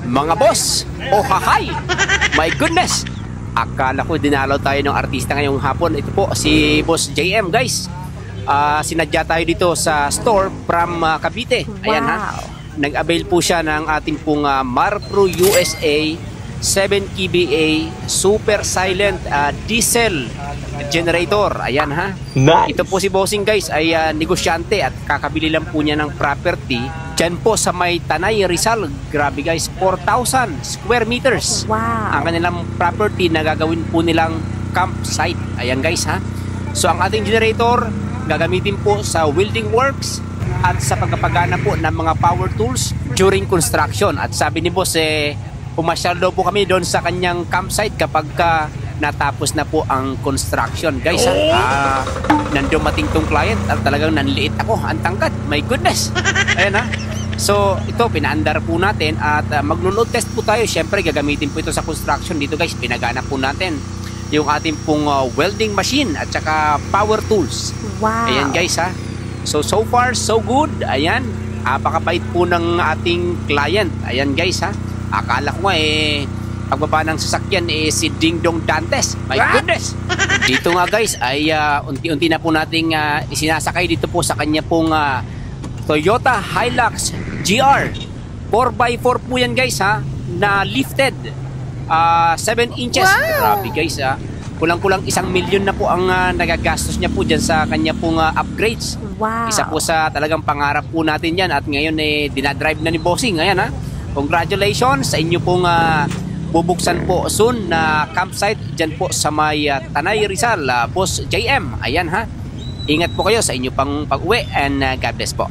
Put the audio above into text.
Mga boss, oh hahay, my goodness. Akala ko dinalaw tayo ng artista ngayong hapon. Ito po si Boss JM, guys. Sinadya tayo dito sa store from Cavite. Ayan, ha. Nag-avail po siya ng ating pong Marpro USA 7 kVA super silent diesel generator. Ayan, ha. Nice. Ito po si Bossing, guys, ay negosyante at kakabili lang po niya ng property dyan po sa may Tanay, Rizal. Grabe, guys, 4,000 square meters. Wow. Ang kanilang property na gagawin po nilang campsite. Ayan, guys, ha. So ang ating generator gagamitin po sa welding works at sa pagpapagana po ng mga power tools during construction. At sabi ni boss, pumasyal daw po kami doon sa kanyang campsite kapag natapos na po ang construction, guys, ha. Nandumating tong client at talagang nanliit ako, ang tangkad, my goodness. Ayan, ha. So ito pinaandar po natin at maglo-load test po tayo. Syempre gagamitin po ito sa construction dito, guys. Pinagana po natin yung ating pong welding machine at saka power tools. Wow. Ayan, guys, ha. So far so good. Ayan, apakabait po ng ating client. Ayan, guys, ha. Akala ko nga pagbaba ng sasakyan si Ding Dong Dantes. My goodness. Dito nga, guys, ay unti-unti na po nating isinasakay dito po sa kanya pong Toyota Hilux GR 4x4 po yan, guys, ha, na lifted 7 inches. Grabe, guys, ha. Kulang-kulang 1 milyon na po ang nagagastos niya po dyan sa kanya pong upgrades. Wow. Isa po sa talagang pangarap po natin yan at ngayon dinadrive na ni Bossing. Ayan, ha. Congratulations sa inyo pong bubuksan po soon na campsite dyan po sa may Tanay, Rizal, Boss JM. Ayan, ha. Ingat po kayo sa inyo pang pag-uwi and God bless po.